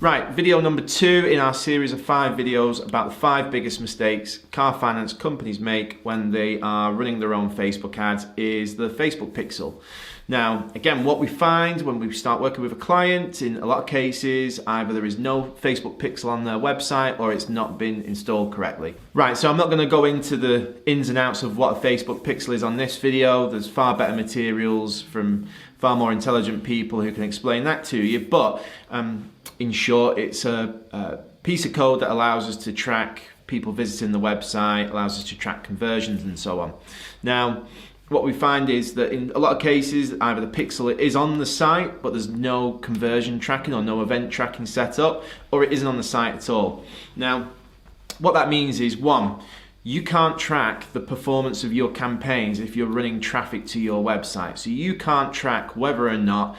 Right, video number 2 in our series of 5 videos about the 5 biggest mistakes car finance companies make when they are running their own Facebook ads is the Facebook pixel. Now, again, what we find when we start working with a client, in a lot of cases, either there is no Facebook pixel on their website or it's not been installed correctly. Right, so I'm not going to go into the ins and outs of what a Facebook pixel is on this video. There's far better materials from far more intelligent people who can explain that to you, but in short, it's a piece of code that allows us to track people visiting the website, allows us to track conversions and so on. Now, what we find is that in a lot of cases, either the pixel is on the site, but there's no conversion tracking or no event tracking set up, or it isn't on the site at all. Now, what that means is, one, you can't track the performance of your campaigns if you're running traffic to your website. So you can't track whether or not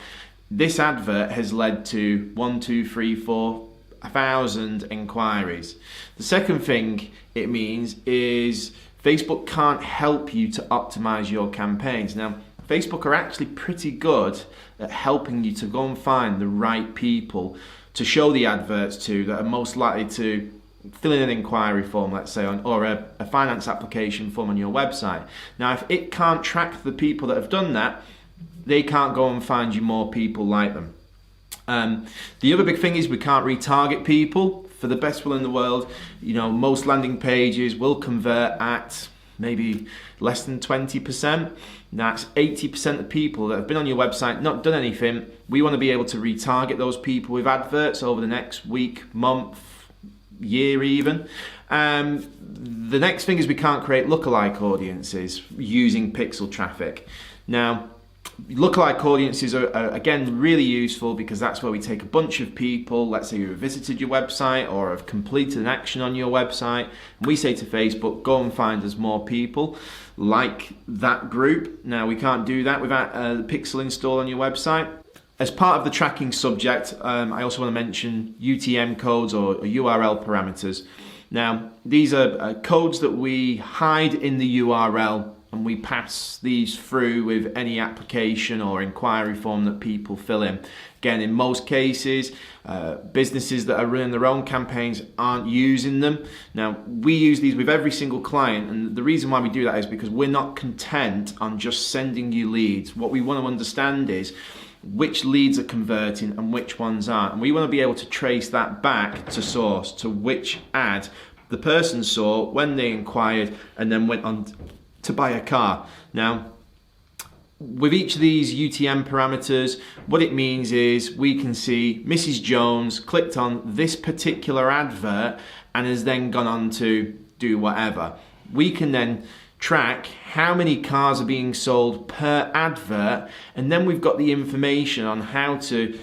this advert has led to 1, 2, 3, 4, 1,000 inquiries. The second thing it means is Facebook can't help you to optimize your campaigns. Now, Facebook are actually pretty good at helping you to go and find the right people to show the adverts to that are most likely to fill in an inquiry form, let's say, or a finance application form on your website. Now, if it can't track the people that have done that, they can't go and find you more people like them. The other big thing is we can't retarget people. For the best will in the world, you know, most landing pages will convert at maybe less than 20%. That's 80% of people that have been on your website, not done anything. We want to be able to retarget those people with adverts over the next week, month, year even. The next thing is we can't create lookalike audiences using pixel traffic. Now, lookalike audiences are again really useful because that's where we take a bunch of people, let's say who have visited your website or have completed an action on your website, and we say to Facebook, go and find us more people like that group. Now, we can't do that without the pixel installed on your website. As part of the tracking subject, I also want to mention UTM codes or URL parameters. Now, these are codes that we hide in the URL, and we pass these through with any application or inquiry form that people fill in. Again, in most cases, businesses that are running their own campaigns aren't using them. Now, we use these with every single client, and the reason why we do that is because we're not content on just sending you leads. What we want to understand is which leads are converting and which ones aren't. And we want to be able to trace that back to source, to which ad the person saw when they inquired and then went on to buy a car. Now, with each of these UTM parameters, what it means is we can see Mrs. Jones clicked on this particular advert and has then gone on to do whatever. We can then track how many cars are being sold per advert, and then we've got the information on how to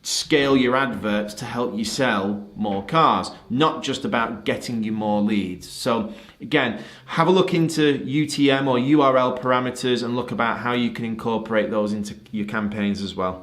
scale your adverts to help you sell more cars, not just about getting you more leads. So again, have a look into UTM or URL parameters and look about how you can incorporate those into your campaigns as well.